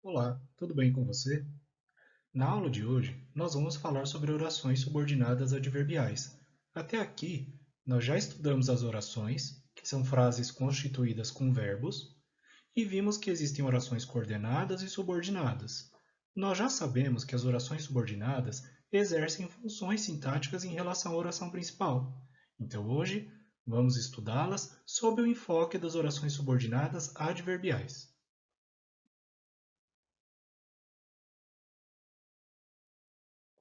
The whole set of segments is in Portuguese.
Olá, tudo bem com você? Na aula de hoje, nós vamos falar sobre orações subordinadas adverbiais. Até aqui, nós já estudamos as orações, que são frases constituídas com verbos, e vimos que existem orações coordenadas e subordinadas. Nós já sabemos que as orações subordinadas exercem funções sintáticas em relação à oração principal. Então, hoje, vamos estudá-las sob o enfoque das orações subordinadas adverbiais.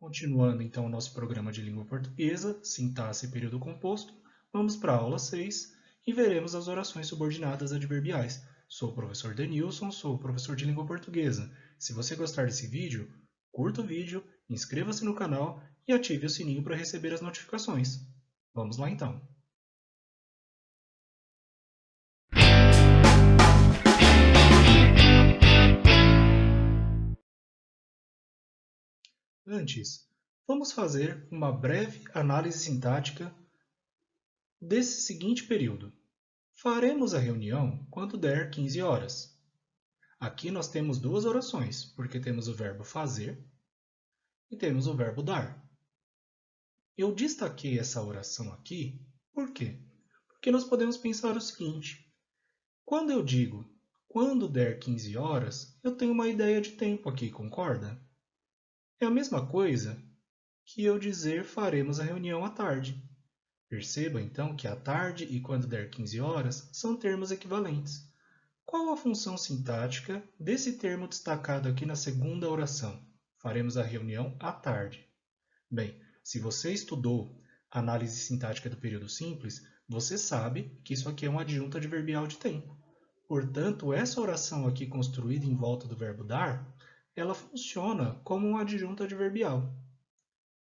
Continuando então o nosso programa de língua portuguesa, sintaxe e período composto, vamos para a aula 6 e veremos as orações subordinadas adverbiais. Sou o professor Denilson, sou o professor de língua portuguesa. Se você gostar desse vídeo, curta o vídeo, inscreva-se no canal e ative o sininho para receber as notificações. Vamos lá então. Antes, vamos fazer uma breve análise sintática desse seguinte período. Faremos a reunião quando der 15 horas. Aqui nós temos duas orações, porque temos o verbo fazer e temos o verbo dar. Eu destaquei essa oração aqui, por quê? Porque nós podemos pensar o seguinte: quando eu digo quando der 15 horas, eu tenho uma ideia de tempo aqui, concorda? É a mesma coisa que eu dizer faremos a reunião à tarde. Perceba então que à tarde e quando der 15 horas são termos equivalentes. Qual a função sintática desse termo destacado aqui na segunda oração? Faremos a reunião à tarde. Bem, se você estudou análise sintática do período simples, você sabe que isso aqui é uma adjunta adverbial de tempo. Portanto, essa oração aqui construída em volta do verbo dar, ela funciona como uma adjunta adverbial.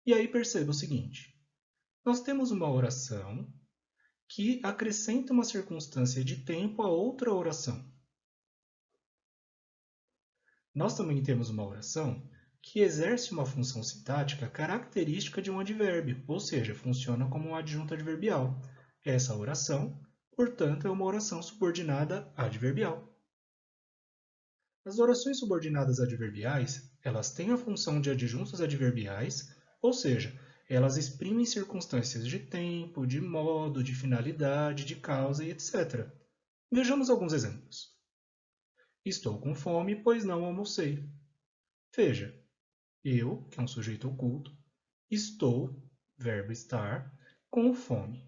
E aí perceba o seguinte: nós temos uma oração que acrescenta uma circunstância de tempo a outra oração. Nós também temos uma oração que exerce uma função sintática característica de um advérbio, ou seja, funciona como um adjunto adverbial. Essa oração, portanto, é uma oração subordinada adverbial. As orações subordinadas adverbiais, elas têm a função de adjuntos adverbiais, ou seja, elas exprimem circunstâncias de tempo, de modo, de finalidade, de causa e etc. Vejamos alguns exemplos. Estou com fome, pois não almocei. Veja, eu, que é um sujeito oculto, estou, verbo estar, com fome.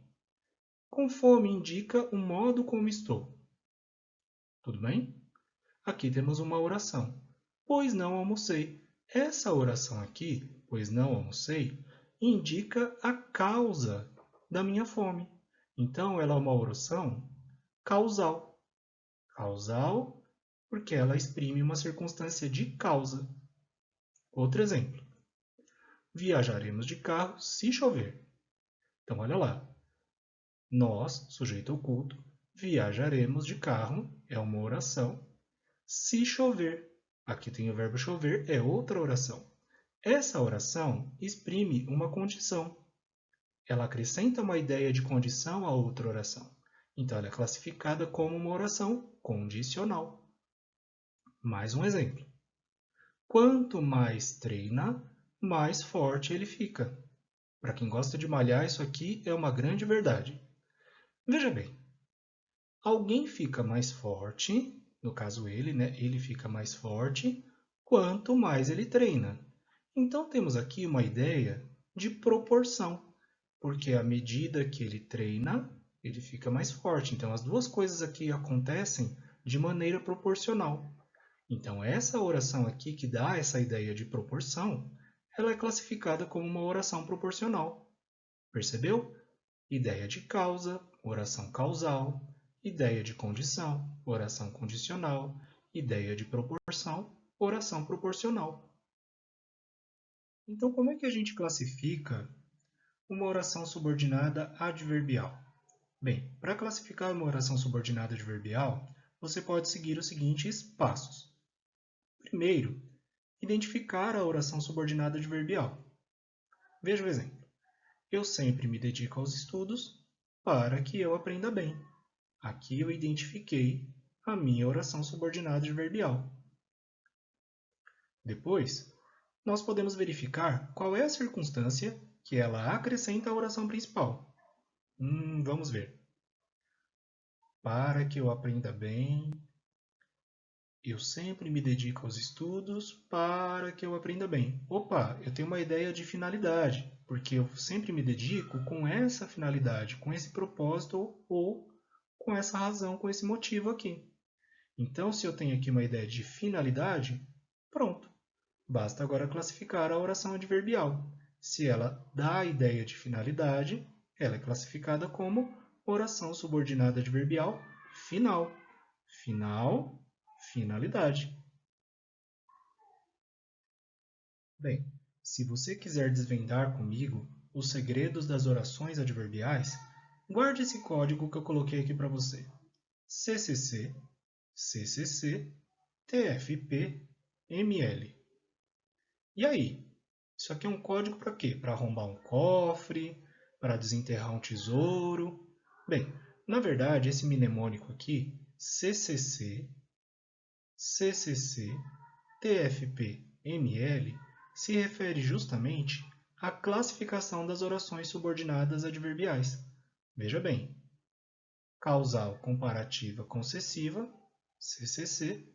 Com fome indica o modo como estou. Tudo bem? Aqui temos uma oração. Pois não almocei. Essa oração aqui, pois não almocei, indica a causa da minha fome. Então, ela é uma oração causal. Causal porque ela exprime uma circunstância de causa. Outro exemplo. Viajaremos de carro se chover. Então, olha lá. Nós, sujeito oculto, viajaremos de carro, é uma oração. Se chover, aqui tem o verbo chover, é outra oração. Essa oração exprime uma condição. Ela acrescenta uma ideia de condição a outra oração. Então, ela é classificada como uma oração condicional. Mais um exemplo. Quanto mais treina, mais forte ele fica. Para quem gosta de malhar, isso aqui é uma grande verdade. Veja bem, alguém fica mais forte, no caso ele, né? Ele fica mais forte quanto mais ele treina. Então temos aqui uma ideia de proporção, porque à medida que ele treina, ele fica mais forte. Então as duas coisas aqui acontecem de maneira proporcional. Então essa oração aqui que dá essa ideia de proporção, ela é classificada como uma oração proporcional. Percebeu? Ideia de causa, oração causal, ideia de condição, oração condicional, ideia de proporção, oração proporcional. Então, como é que a gente classifica uma oração subordinada adverbial? Bem, para classificar uma oração subordinada adverbial, você pode seguir os seguintes passos. Primeiro, identificar a oração subordinada adverbial. Veja o exemplo. Eu sempre me dedico aos estudos para que eu aprenda bem. Aqui eu identifiquei a minha oração subordinada adverbial. Depois, nós podemos verificar qual é a circunstância que ela acrescenta à oração principal. Vamos ver. Para que eu aprenda bem, eu sempre me dedico aos estudos para que eu aprenda bem. Opa, eu tenho uma ideia de finalidade, porque eu sempre me dedico com essa finalidade, com esse propósito ou com essa razão, com esse motivo aqui. Então, se eu tenho aqui uma ideia de finalidade, pronto. Basta agora classificar a oração adverbial. Se ela dá a ideia de finalidade, ela é classificada como oração subordinada adverbial final. Final, finalidade. Bem, se você quiser desvendar comigo os segredos das orações adverbiais, guarde esse código que eu coloquei aqui para você. CCC, CCC, TFP, ML. E aí? Isso aqui é um código para quê? Para arrombar um cofre? Para desenterrar um tesouro? Bem, na verdade, esse mnemônico aqui, CCC, CCC, TFP, ML, se refere justamente à classificação das orações subordinadas adverbiais. Veja bem, causal comparativa concessiva, CCC,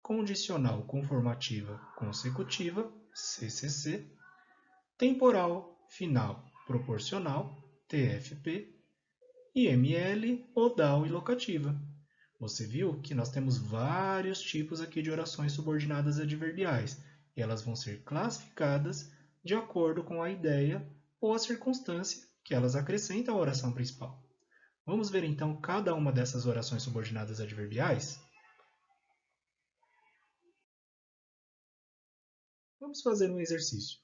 condicional conformativa consecutiva, CCC, temporal final proporcional, TFP, e ML, modal e locativa. Você viu que nós temos vários tipos aqui de orações subordinadas adverbiais, e elas vão ser classificadas de acordo com a ideia ou a circunstância que elas acrescentam à oração principal. Vamos ver então cada uma dessas orações subordinadas adverbiais? Vamos fazer um exercício.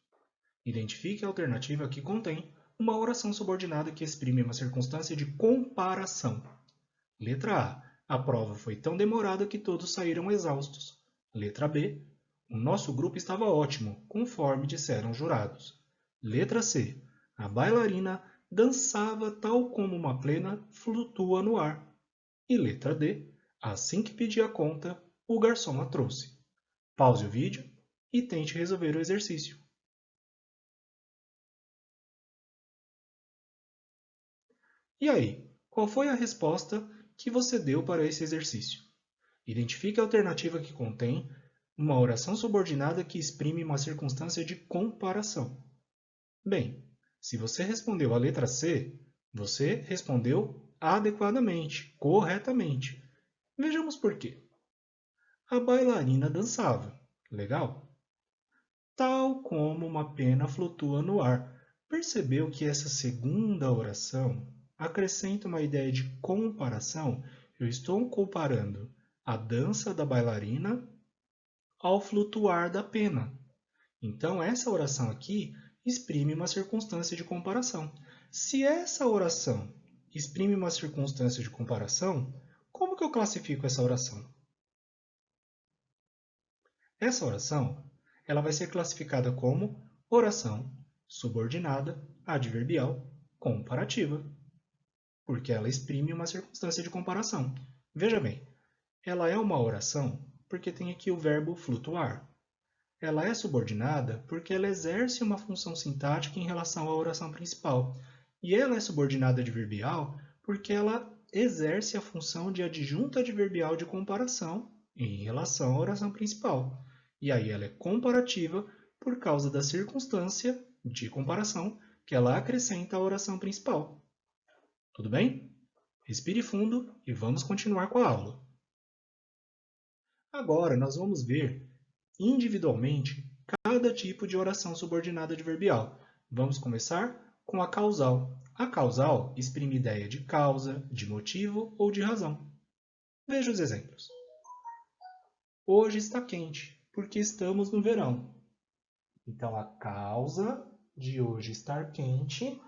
Identifique a alternativa que contém uma oração subordinada que exprime uma circunstância de comparação. Letra A. A prova foi tão demorada que todos saíram exaustos. Letra B. O nosso grupo estava ótimo, conforme disseram os jurados. Letra C. A bailarina dançava tal como uma plena flutua no ar. E letra D. Assim que pedi a conta, o garçom a trouxe. Pause o vídeo e tente resolver o exercício. E aí, qual foi a resposta que você deu para esse exercício? Identifique a alternativa que contém uma oração subordinada que exprime uma circunstância de comparação. Bem, se você respondeu a letra C, você respondeu adequadamente, corretamente. Vejamos por quê. A bailarina dançava. Legal? Tal como uma pena flutua no ar. Percebeu que essa segunda oração acrescenta uma ideia de comparação? Eu estou comparando a dança da bailarina ao flutuar da pena. Então, essa oração aqui exprime uma circunstância de comparação. Se essa oração exprime uma circunstância de comparação, como que eu classifico essa oração? Essa oração ela vai ser classificada como oração subordinada adverbial comparativa, porque ela exprime uma circunstância de comparação. Veja bem, ela é uma oração porque tem aqui o verbo flutuar. Ela é subordinada porque ela exerce uma função sintática em relação à oração principal. E ela é subordinada adverbial porque ela exerce a função de adjunto adverbial de comparação em relação à oração principal. E aí ela é comparativa por causa da circunstância de comparação que ela acrescenta à oração principal. Tudo bem? Respire fundo e vamos continuar com a aula. Agora nós vamos ver individualmente cada tipo de oração subordinada adverbial. Vamos começar com a causal. A causal exprime ideia de causa, de motivo ou de razão. Veja os exemplos. Hoje está quente, porque estamos no verão. Então, a causa de hoje estar quente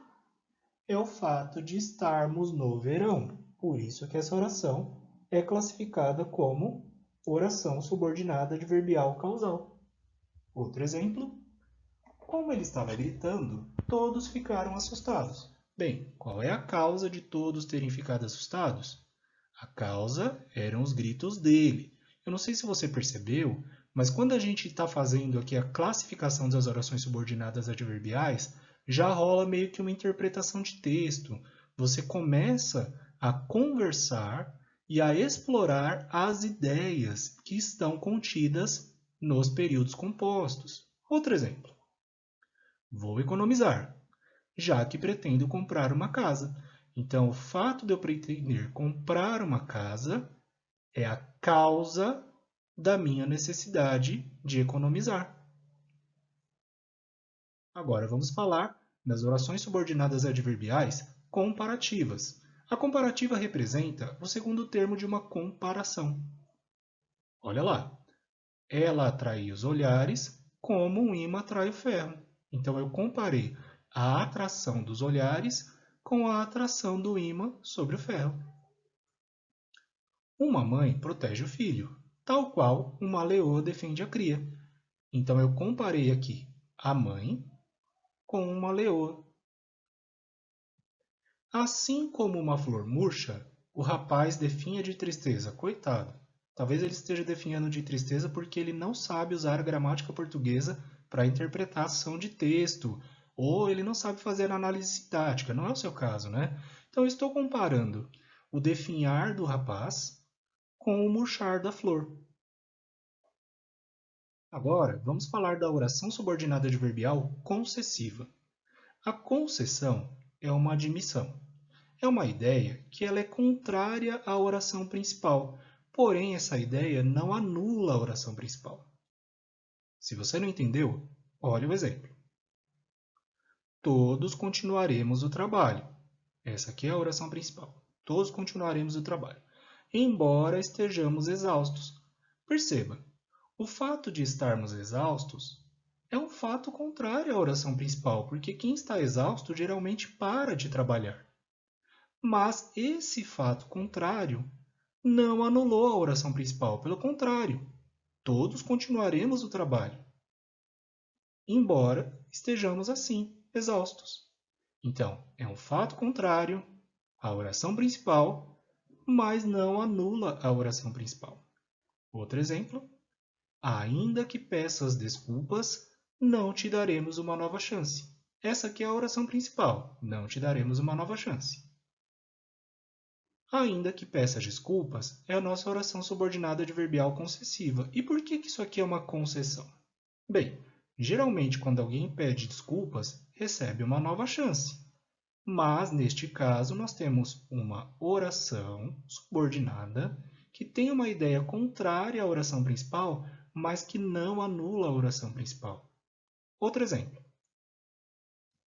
é o fato de estarmos no verão. Por isso que essa oração é classificada como oração subordinada adverbial causal. Outro exemplo. Como ele estava gritando, todos ficaram assustados. Bem, qual é a causa de todos terem ficado assustados? A causa eram os gritos dele. Eu não sei se você percebeu, Mas quando a gente está fazendo aqui a classificação das orações subordinadas adverbiais, já rola meio que uma interpretação de texto. Você começa a conversar e a explorar as ideias que estão contidas nos períodos compostos. Outro exemplo. Vou economizar, já que pretendo comprar uma casa. Então, o fato de eu pretender comprar uma casa é a causa da minha necessidade de economizar. Agora vamos falar das orações subordinadas adverbiais comparativas. A comparativa representa o segundo termo de uma comparação. Olha lá, ela atrai os olhares como um imã atrai o ferro. Então eu comparei a atração dos olhares com a atração do imã sobre o ferro. Uma mãe protege o filho, tal qual uma leoa defende a cria. Então eu comparei aqui a mãe com uma leoa. Assim como uma flor murcha, o rapaz definha de tristeza. Coitado. Talvez ele esteja definhando de tristeza porque ele não sabe usar a gramática portuguesa para interpretar ação de texto, ou ele não sabe fazer análise sintática. Não é o seu caso, né? Então eu estou comparando o definhar do rapaz com o murchar da flor. Agora, vamos falar da oração subordinada adverbial concessiva. A concessão é uma admissão. É uma ideia que ela é contrária à oração principal, porém essa ideia não anula a oração principal. Se você não entendeu, olhe o exemplo. Todos continuaremos o trabalho. Essa aqui é a oração principal. Todos continuaremos o trabalho, embora estejamos exaustos. Perceba, o fato de estarmos exaustos é um fato contrário à oração principal, porque quem está exausto geralmente para de trabalhar. Mas esse fato contrário não anulou a oração principal, pelo contrário, todos continuaremos o trabalho, embora estejamos assim, exaustos. Então, é um fato contrário à oração principal, mas não anula a oração principal. Outro exemplo. Ainda que peças desculpas, não te daremos uma nova chance. Essa aqui é a oração principal. Não te daremos uma nova chance. Ainda que peças desculpas é a nossa oração subordinada adverbial concessiva. E por que isso aqui é uma concessão? Bem, geralmente quando alguém pede desculpas, recebe uma nova chance. Mas, neste caso, nós temos uma oração subordinada que tem uma ideia contrária à oração principal, mas que não anula a oração principal. Outro exemplo.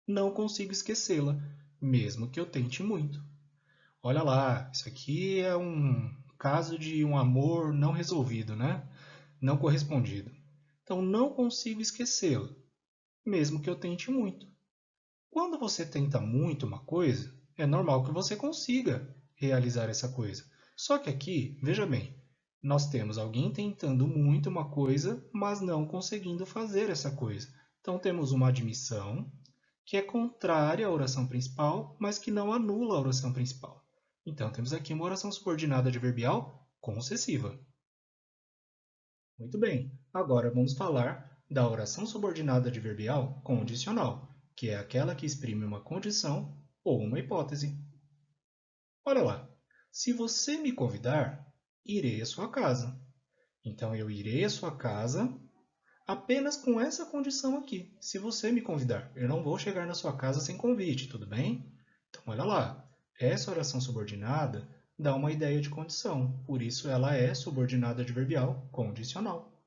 Não consigo esquecê-la, mesmo que eu tente muito. Olha lá, isso aqui é um caso de um amor não resolvido, né? Não correspondido. Então, não consigo esquecê-la, mesmo que eu tente muito. Quando você tenta muito uma coisa, é normal que você consiga realizar essa coisa. Só que aqui, veja bem, nós temos alguém tentando muito uma coisa, mas não conseguindo fazer essa coisa. Então temos uma admissão que é contrária à oração principal, mas que não anula a oração principal. Então temos aqui uma oração subordinada adverbial concessiva. Muito bem, agora vamos falar da oração subordinada adverbial condicional, que é aquela que exprime uma condição ou uma hipótese. Olha lá, se você me convidar, irei à sua casa. Então eu irei à sua casa apenas com essa condição aqui. Se você me convidar, eu não vou chegar na sua casa sem convite, tudo bem? Então olha lá, essa oração subordinada dá uma ideia de condição, por isso ela é subordinada adverbial condicional.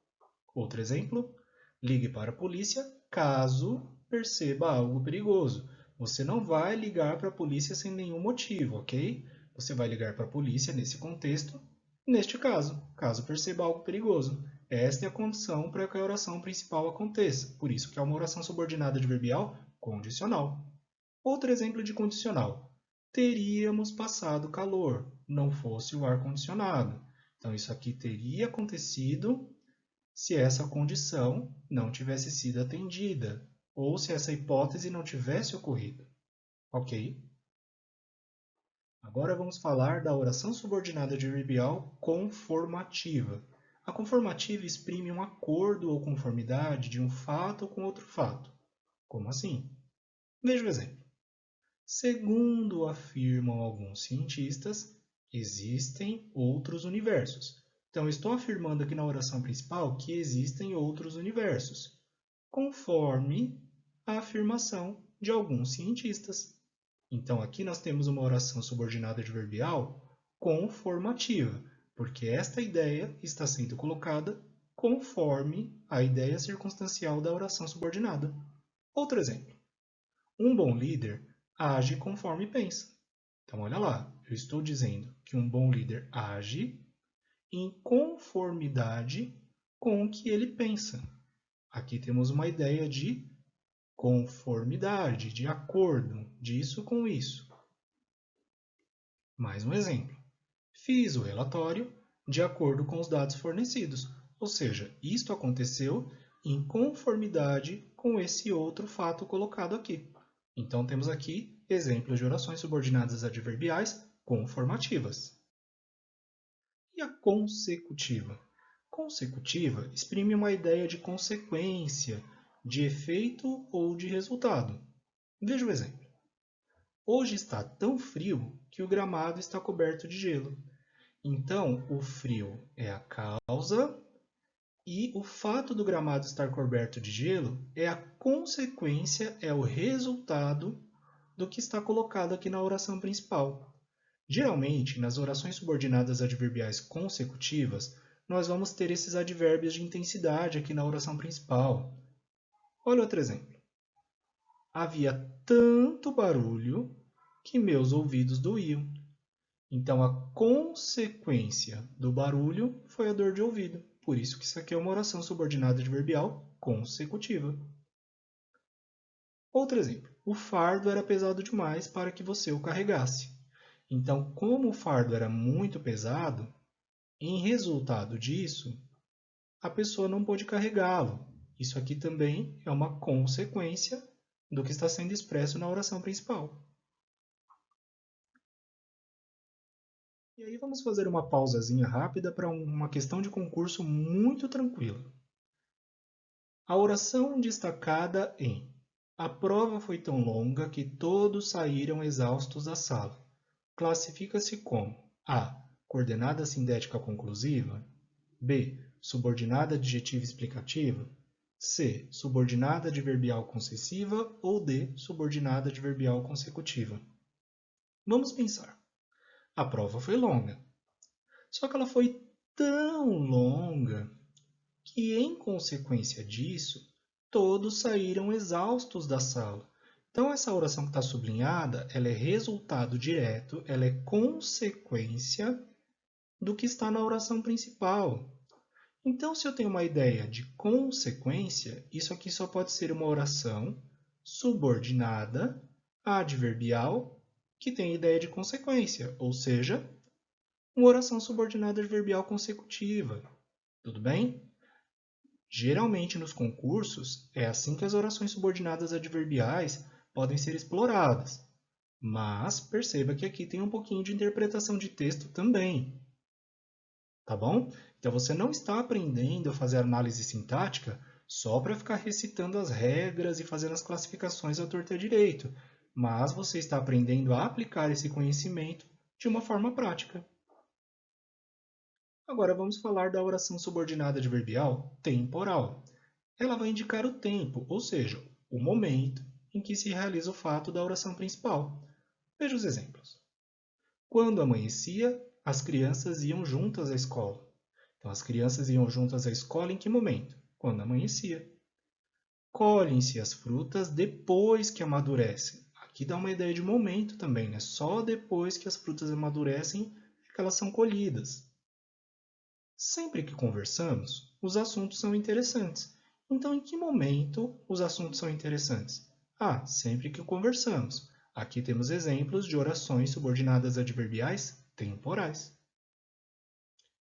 Outro exemplo, ligue para a polícia caso perceba algo perigoso. Você não vai ligar para a polícia sem nenhum motivo, ok? Você vai ligar para a polícia nesse contexto, neste caso, caso perceba algo perigoso. Esta é a condição para que a oração principal aconteça, por isso que é uma oração subordinada adverbial condicional. Outro exemplo de condicional. Teríamos passado calor, não fosse o ar-condicionado. Então, isso aqui teria acontecido se essa condição não tivesse sido atendida, ou se essa hipótese não tivesse ocorrido. Ok? Agora vamos falar da oração subordinada adverbial conformativa. A conformativa exprime um acordo ou conformidade de um fato com outro fato. Como assim? Veja o exemplo. Segundo afirmam alguns cientistas, existem outros universos. Então, estou afirmando aqui na oração principal que existem outros universos, conforme a afirmação de alguns cientistas. Então, aqui nós temos uma oração subordinada adverbial conformativa, porque esta ideia está sendo colocada conforme a ideia circunstancial da oração subordinada. Outro exemplo. Um bom líder age conforme pensa. Então, olha lá, eu estou dizendo que um bom líder age em conformidade com o que ele pensa. Aqui temos uma ideia de conformidade, de acordo, disso com isso. Mais um exemplo. Fiz o relatório de acordo com os dados fornecidos, ou seja, isto aconteceu em conformidade com esse outro fato colocado aqui. Então, temos aqui exemplos de orações subordinadas adverbiais conformativas. E a consecutiva? Consecutiva exprime uma ideia de consequência, de efeito ou de resultado. Veja o exemplo. Hoje está tão frio que o gramado está coberto de gelo. Então, o frio é a causa e o fato do gramado estar coberto de gelo é a consequência, é o resultado do que está colocado aqui na oração principal. Geralmente, nas orações subordinadas adverbiais consecutivas, nós vamos ter esses advérbios de intensidade aqui na oração principal. Olha outro exemplo. Havia tanto barulho que meus ouvidos doíam. Então, a consequência do barulho foi a dor de ouvido. Por isso que isso aqui é uma oração subordinada adverbial consecutiva. Outro exemplo. O fardo era pesado demais para que você o carregasse. Então, como o fardo era muito pesado, em resultado disso, a pessoa não pôde carregá-lo. Isso aqui também é uma consequência do que está sendo expresso na oração principal. E aí vamos fazer uma pausazinha rápida para uma questão de concurso muito tranquila. A oração destacada em: a prova foi tão longa que todos saíram exaustos da sala. Classifica-se como A. Coordenada sindética conclusiva. B. Subordinada adjetiva explicativa. C. Subordinada adverbial concessiva. Ou D. Subordinada adverbial consecutiva. Vamos pensar. A prova foi longa. Só que ela foi tão longa que, em consequência disso, todos saíram exaustos da sala. Então, essa oração que está sublinhada, ela é resultado direto, ela é consequência do que está na oração principal. Então, se eu tenho uma ideia de consequência, isso aqui só pode ser uma oração subordinada adverbial que tem ideia de consequência, ou seja, uma oração subordinada adverbial consecutiva. Tudo bem? Geralmente, nos concursos, é assim que as orações subordinadas adverbiais podem ser exploradas. Mas perceba que aqui tem um pouquinho de interpretação de texto também. Tá bom? Então, você não está aprendendo a fazer análise sintática só para ficar recitando as regras e fazendo as classificações à torta e à direito, mas você está aprendendo a aplicar esse conhecimento de uma forma prática. Agora vamos falar da oração subordinada adverbial temporal. Ela vai indicar o tempo, ou seja, o momento em que se realiza o fato da oração principal. Veja os exemplos. Quando amanhecia, as crianças iam juntas à escola. Então, as crianças iam juntas à escola em que momento? Quando amanhecia. Colhem-se as frutas depois que amadurecem. Aqui dá uma ideia de momento também, né? Só depois que as frutas amadurecem é que elas são colhidas. Sempre que conversamos, os assuntos são interessantes. Então, em que momento os assuntos são interessantes? Ah, sempre que conversamos. Aqui temos exemplos de orações subordinadas adverbiais temporais.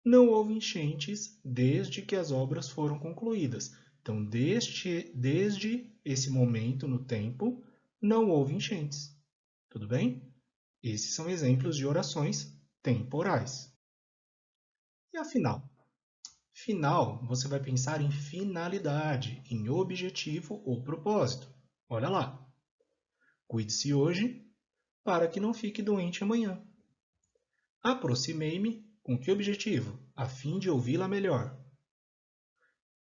Não houve enchentes desde que as obras foram concluídas. Então, desde esse momento no tempo, não houve enchentes. Tudo bem? Esses são exemplos de orações temporais. E afinal, Final, você vai pensar em finalidade, em objetivo ou propósito. Olha lá. Cuide-se hoje para que não fique doente amanhã. Aproximei-me com que objetivo? A fim de ouvi-la melhor.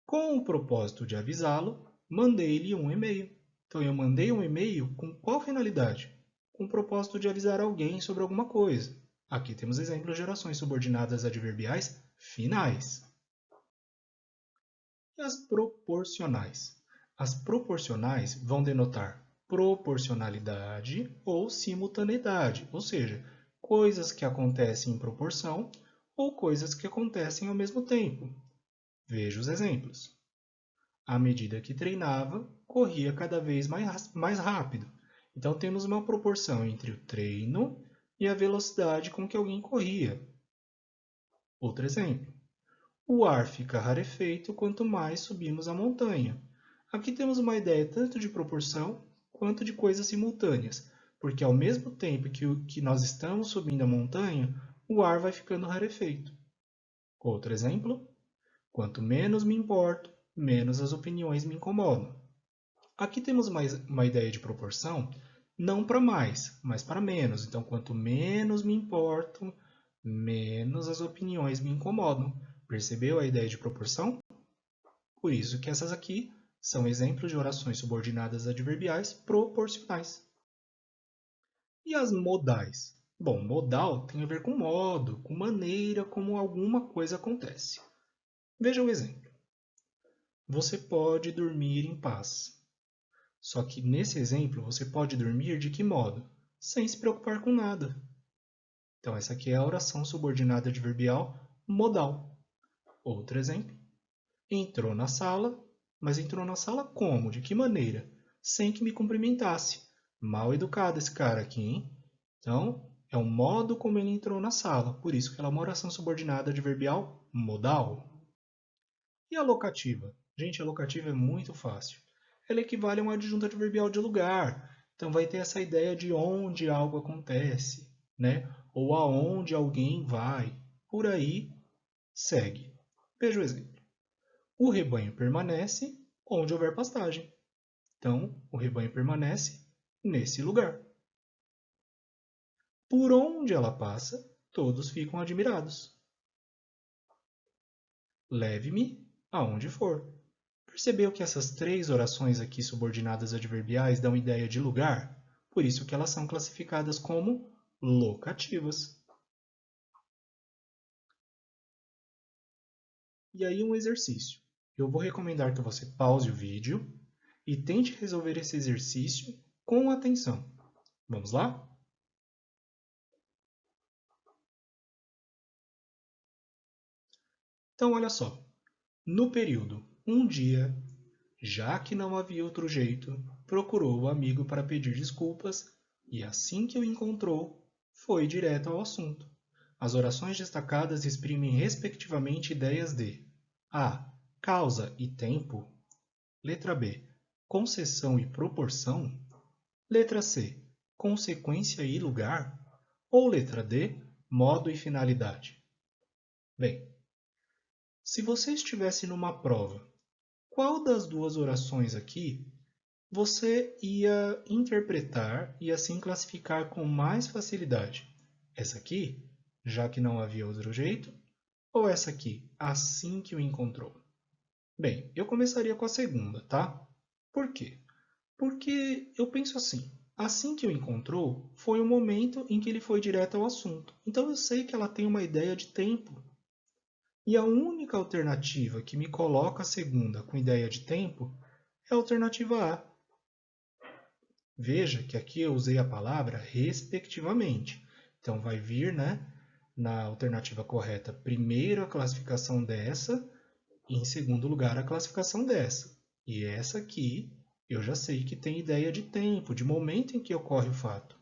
Com o propósito de avisá-lo, mandei-lhe um e-mail. Então, eu mandei um e-mail com qual finalidade? Com o propósito de avisar alguém sobre alguma coisa. Aqui temos exemplos de orações subordinadas adverbiais finais. E as proporcionais? As proporcionais vão denotar proporcionalidade ou simultaneidade, ou seja, coisas que acontecem em proporção ou coisas que acontecem ao mesmo tempo. Veja os exemplos. À medida que treinava, corria cada vez mais rápido. Então, temos uma proporção entre o treino e a velocidade com que alguém corria. Outro exemplo. O ar fica rarefeito quanto mais subimos a montanha. Aqui temos uma ideia tanto de proporção quanto de coisas simultâneas, porque ao mesmo tempo que nós estamos subindo a montanha, o ar vai ficando rarefeito. Outro exemplo. Quanto menos me importo, menos as opiniões me incomodam. Aqui temos uma ideia de proporção, não para mais, mas para menos. Então, quanto menos me importo, menos as opiniões me incomodam. Percebeu a ideia de proporção? Por isso que essas aqui são exemplos de orações subordinadas adverbiais proporcionais. E as modais? Bom, modal tem a ver com modo, com maneira como alguma coisa acontece. Veja o exemplo. Você pode dormir em paz. Só que nesse exemplo, você pode dormir de que modo? Sem se preocupar com nada. Então, essa aqui é a oração subordinada adverbial modal. Outro exemplo. Entrou na sala, mas entrou na sala como? De que maneira? Sem que me cumprimentasse. Mal educado esse cara aqui, hein? Então, é o modo como ele entrou na sala. Por isso que ela é uma oração subordinada adverbial modal. E a locativa? Gente, a locativa é muito fácil. Ela equivale a uma adjunta adverbial de lugar. Então vai ter essa ideia de onde algo acontece, né? Ou aonde alguém vai. Por aí segue. Veja o exemplo. O rebanho permanece onde houver pastagem. Então, o rebanho permanece nesse lugar. Por onde ela passa, todos ficam admirados. Leve-me aonde for. Percebeu que essas três orações aqui subordinadas adverbiais dão ideia de lugar? Por isso que elas são classificadas como locativas. E aí um exercício. Eu vou recomendar que você pause o vídeo e tente resolver esse exercício com atenção. Vamos lá? Então, olha só. No período um dia, já que não havia outro jeito, procurou o amigo para pedir desculpas e, assim que o encontrou, foi direto ao assunto. As orações destacadas exprimem respectivamente ideias de A. Causa e tempo. Letra B. Concessão e proporção. Letra C. Consequência e lugar. Ou letra D. Modo e finalidade. Bem, se você estivesse numa prova, qual das duas orações aqui você ia interpretar e assim classificar com mais facilidade? Essa aqui, já que não havia outro jeito, ou essa aqui, assim que o encontrou? Bem, eu começaria com a segunda, tá? Por quê? Porque eu penso assim que o encontrou, foi o momento em que ele foi direto ao assunto. Então eu sei que ela tem uma ideia de tempo. E a única alternativa que me coloca a segunda com ideia de tempo é a alternativa A. Veja que aqui eu usei a palavra respectivamente. Então vai vir, né, na alternativa correta, primeiro a classificação dessa e em segundo lugar a classificação dessa. E essa aqui eu já sei que tem ideia de tempo, de momento em que ocorre o fato.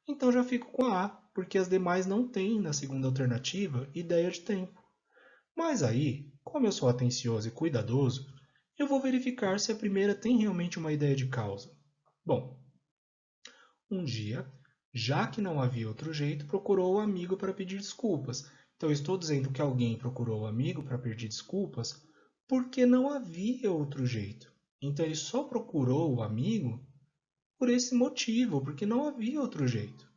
Então já fico com a A, porque as demais não têm na segunda alternativa ideia de tempo. Mas aí, como eu sou atencioso e cuidadoso, eu vou verificar se a primeira tem realmente uma ideia de causa. Bom, um dia, já que não havia outro jeito, procurou o amigo para pedir desculpas. Então, eu estou dizendo que alguém procurou o amigo para pedir desculpas porque não havia outro jeito. Então, ele só procurou o amigo por esse motivo, porque não havia outro jeito.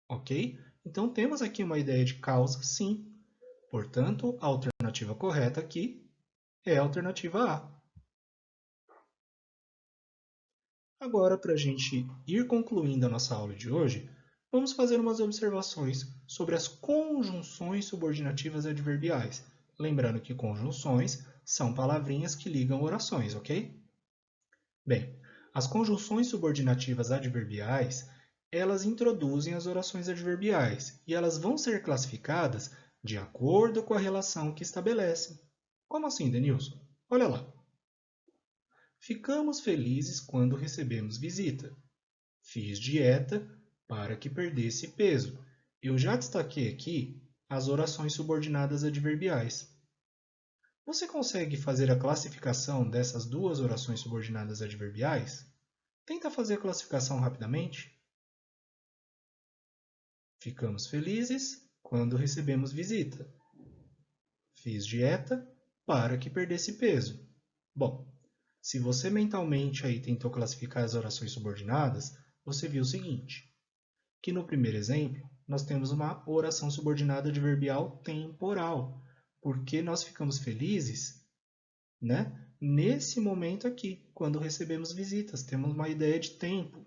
Ok? Então, temos aqui uma ideia de causa, sim. Portanto, a alternativa correta aqui é a alternativa A. Agora, para a gente ir concluindo a nossa aula de hoje, vamos fazer umas observações sobre as conjunções subordinativas adverbiais. Lembrando que conjunções são palavrinhas que ligam orações, ok? Bem, as conjunções subordinativas adverbiais, elas introduzem as orações adverbiais e elas vão ser classificadas de acordo com a relação que estabelecem. Como assim, Denilson? Olha lá. Ficamos felizes quando recebemos visita. Fiz dieta para que perdesse peso. Eu já destaquei aqui as orações subordinadas adverbiais. Você consegue fazer a classificação dessas duas orações subordinadas adverbiais? Tenta fazer a classificação rapidamente. Ficamos felizes quando recebemos visita. Fiz dieta para que perdesse peso. Bom, se você mentalmente aí tentou classificar as orações subordinadas, você viu o seguinte, que no primeiro exemplo, nós temos uma oração subordinada adverbial temporal, porque nós ficamos felizes, né, nesse momento aqui, quando recebemos visitas, temos uma ideia de tempo.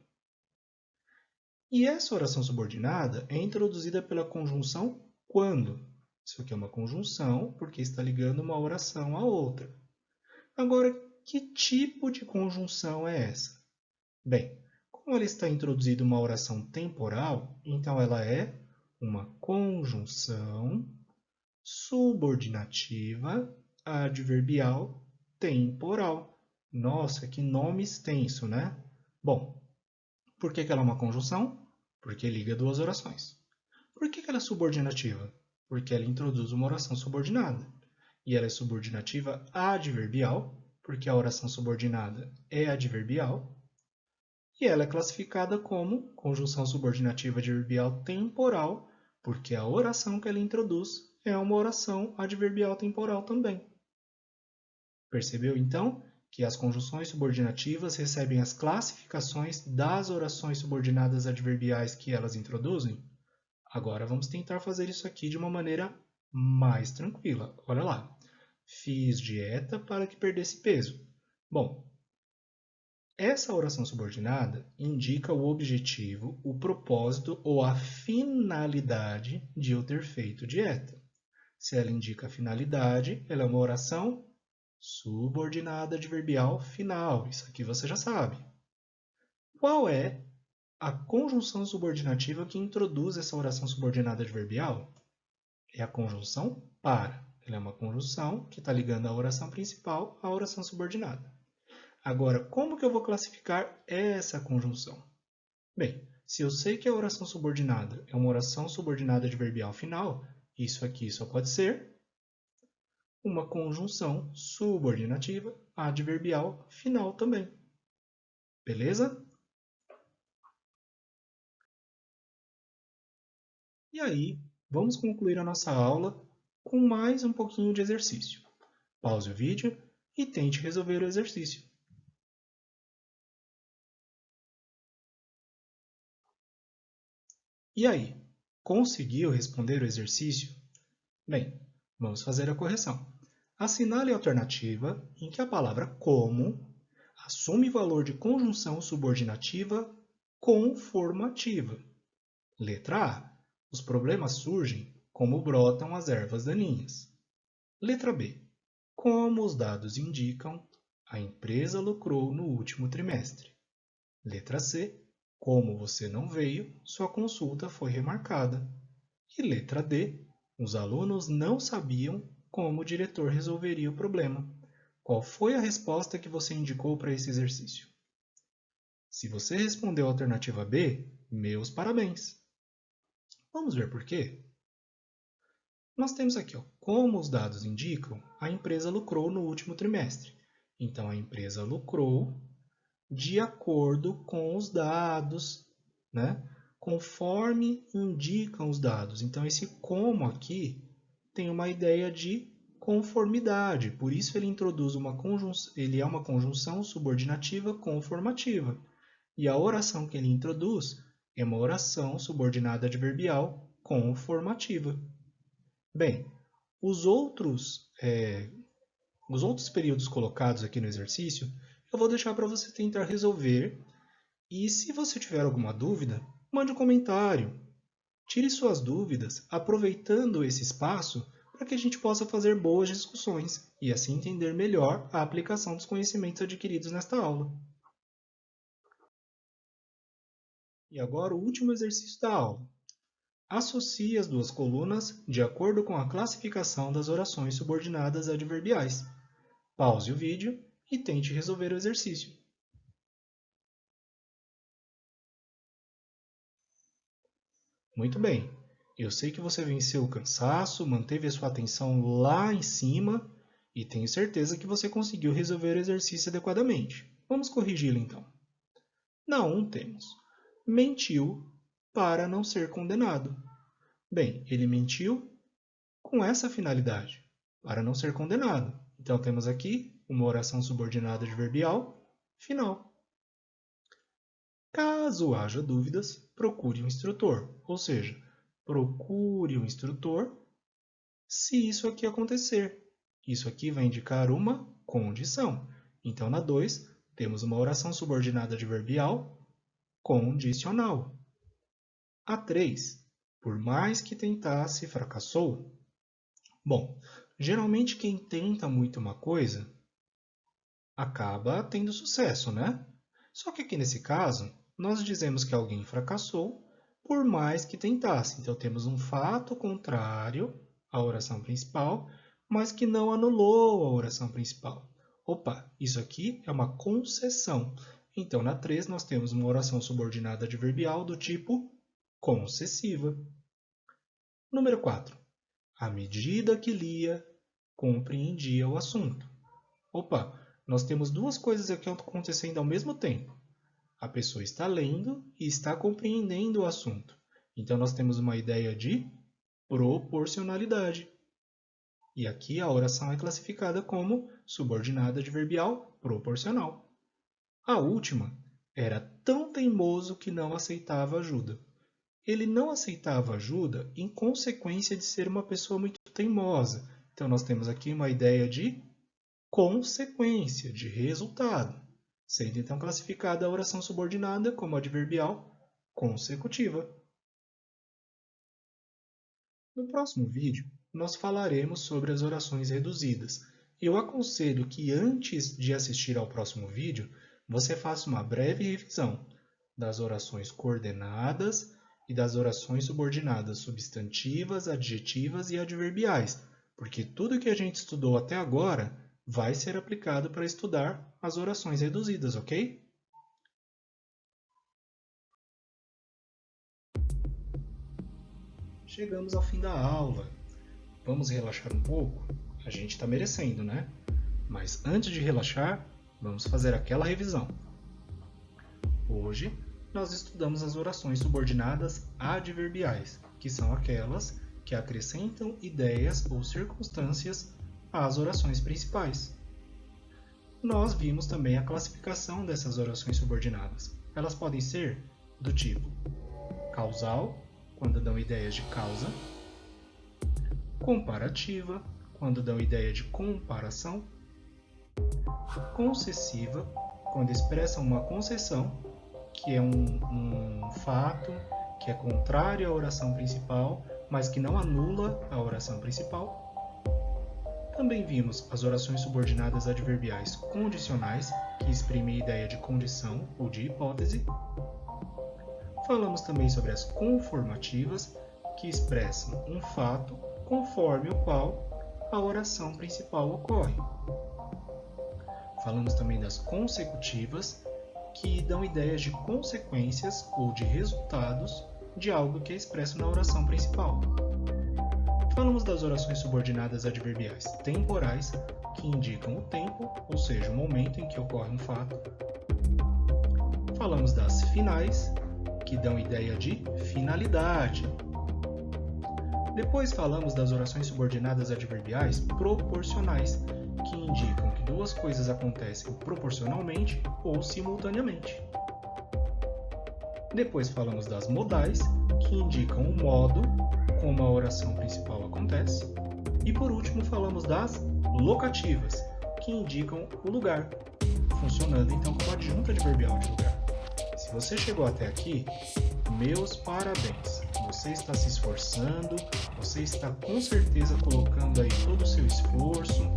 E essa oração subordinada é introduzida pela conjunção quando. Isso aqui é uma conjunção, porque está ligando uma oração à outra. Agora, que tipo de conjunção é essa? Bem, como ela está introduzida uma oração temporal, então ela é uma conjunção subordinativa adverbial temporal. Nossa, que nome extenso, né? Bom, por que ela é uma conjunção? Porque liga duas orações. Por que ela é subordinativa? Porque ela introduz uma oração subordinada. E ela é subordinativa adverbial, porque a oração subordinada é adverbial. E ela é classificada como conjunção subordinativa adverbial temporal, porque a oração que ela introduz é uma oração adverbial temporal também. Percebeu, então, que as conjunções subordinativas recebem as classificações das orações subordinadas adverbiais que elas introduzem? Agora vamos tentar fazer isso aqui de uma maneira mais tranquila. Olha lá. Fiz dieta para que perdesse peso. Bom, essa oração subordinada indica o objetivo, o propósito ou a finalidade de eu ter feito dieta. Se ela indica a finalidade, ela é uma oração subordinada adverbial final. Isso aqui você já sabe. Qual é a conjunção subordinativa que introduz essa oração subordinada adverbial? É a conjunção para. Ela é uma conjunção que está ligando a oração principal à oração subordinada. Agora, como que eu vou classificar essa conjunção? Bem, se eu sei que a oração subordinada é uma oração subordinada adverbial final, isso aqui só pode ser uma conjunção subordinativa adverbial final também. Beleza? E aí, vamos concluir a nossa aula com mais um pouquinho de exercício. Pause o vídeo e tente resolver o exercício. E aí, conseguiu responder o exercício? Bem, vamos fazer a correção. Assinale a alternativa em que a palavra como assume valor de conjunção subordinativa conformativa. Letra A. Os problemas surgem como brotam as ervas daninhas. Letra B. Como os dados indicam, a empresa lucrou no último trimestre. Letra C. Como você não veio, sua consulta foi remarcada. E letra D. Os alunos não sabiam como o diretor resolveria o problema. Qual foi a resposta que você indicou para esse exercício? Se você respondeu a alternativa B, meus parabéns. Vamos ver por quê? Nós temos aqui, como os dados indicam, a empresa lucrou no último trimestre. Então, a empresa lucrou de acordo com os dados, né? Conforme indicam os dados. Então, esse como aqui tem uma ideia de conformidade, por isso ele introduz ele é uma conjunção subordinativa conformativa. E a oração que ele introduz é uma oração subordinada adverbial conformativa. Bem, os outros períodos colocados aqui no exercício, eu vou deixar para você tentar resolver. E se você tiver alguma dúvida, mande um comentário. Tire suas dúvidas aproveitando esse espaço para que a gente possa fazer boas discussões e assim entender melhor a aplicação dos conhecimentos adquiridos nesta aula. E agora o último exercício da aula. Associe as duas colunas de acordo com a classificação das orações subordinadas adverbiais. Pause o vídeo e tente resolver o exercício. Muito bem. Eu sei que você venceu o cansaço, manteve a sua atenção lá em cima e tenho certeza que você conseguiu resolver o exercício adequadamente. Vamos corrigi-lo então. Na 1 temos: mentiu para não ser condenado. Bem, ele mentiu com essa finalidade, para não ser condenado. Então temos aqui uma oração subordinada adverbial final. Caso haja dúvidas, procure um instrutor, ou seja, procure um instrutor se isso aqui acontecer. Isso aqui vai indicar uma condição. Então, na 2, temos uma oração subordinada adverbial condicional. A 3, por mais que tentasse, fracassou. Bom, geralmente quem tenta muito uma coisa acaba tendo sucesso, né? Só que aqui nesse caso, nós dizemos que alguém fracassou por mais que tentasse. Então, temos um fato contrário à oração principal, mas que não anulou a oração principal. Opa, isso aqui é uma concessão. Então, na 3, nós temos uma oração subordinada adverbial do tipo concessiva. Número 4. À medida que lia, compreendia o assunto. Opa, nós temos duas coisas aqui acontecendo ao mesmo tempo. A pessoa está lendo e está compreendendo o assunto. Então, nós temos uma ideia de proporcionalidade. E aqui a oração é classificada como subordinada adverbial proporcional. A última era tão teimoso que não aceitava ajuda. Ele não aceitava ajuda em consequência de ser uma pessoa muito teimosa. Então, nós temos aqui uma ideia de consequência, de resultado, sendo então classificada a oração subordinada como adverbial consecutiva. No próximo vídeo, nós falaremos sobre as orações reduzidas. Eu aconselho que antes de assistir ao próximo vídeo, você faça uma breve revisão das orações coordenadas e das orações subordinadas substantivas, adjetivas e adverbiais, porque tudo que a gente estudou até agora vai ser aplicado para estudar as orações reduzidas, ok? Chegamos ao fim da aula. Vamos relaxar um pouco? A gente está merecendo, né? Mas antes de relaxar, vamos fazer aquela revisão. Hoje, nós estudamos as orações subordinadas adverbiais, que são aquelas que acrescentam ideias ou circunstâncias às orações principais. Nós vimos também a classificação dessas orações subordinadas. Elas podem ser do tipo causal, quando dão ideias de causa, comparativa, quando dão ideia de comparação, concessiva, quando expressam uma concessão, que é um fato que é contrário à oração principal, mas que não anula a oração principal. Também vimos as orações subordinadas adverbiais condicionais, que exprimem a ideia de condição ou de hipótese. Falamos também sobre as conformativas, que expressam um fato conforme o qual a oração principal ocorre. Falamos também das consecutivas, que dão ideias de consequências ou de resultados de algo que é expresso na oração principal. Falamos das orações subordinadas adverbiais temporais, que indicam o tempo, ou seja, o momento em que ocorre um fato. Falamos das finais, que dão ideia de finalidade. Depois falamos das orações subordinadas adverbiais proporcionais, que indicam que duas coisas acontecem proporcionalmente ou simultaneamente. Depois falamos das modais, que indicam o modo como a oração principal acontece. E por último falamos das locativas, que indicam o lugar, funcionando então como adjunta adverbial de lugar. Se você chegou até aqui, meus parabéns! Você está se esforçando, você está com certeza colocando aí todo o seu esforço,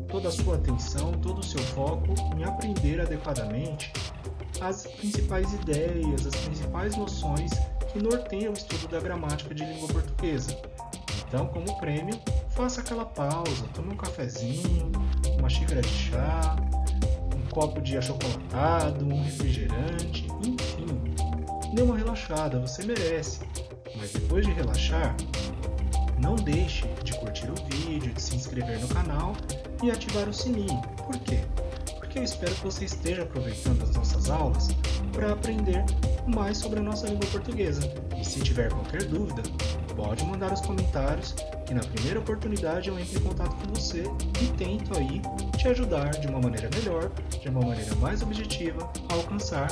toda a sua atenção, todo o seu foco em aprender adequadamente as principais ideias, as principais noções que norteiam o estudo da gramática de língua portuguesa. Então, como prêmio, faça aquela pausa, tome um cafezinho, uma xícara de chá, um copo de achocolatado, um refrigerante, enfim. Dê uma relaxada, você merece. Mas depois de relaxar, não deixe de curtir o vídeo, de se inscrever no canal e ativar o sininho. Por quê? Porque eu espero que você esteja aproveitando as nossas aulas para aprender mais sobre a nossa língua portuguesa. E se tiver qualquer dúvida, pode mandar os comentários que na primeira oportunidade eu entro em contato com você e tento aí te ajudar de uma maneira melhor, de uma maneira mais objetiva a alcançar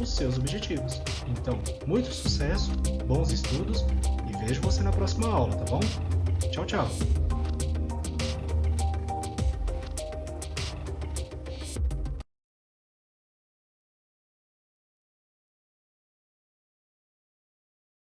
os seus objetivos. Então, muito sucesso, bons estudos e vejo você na próxima aula, tá bom? Tchau, tchau!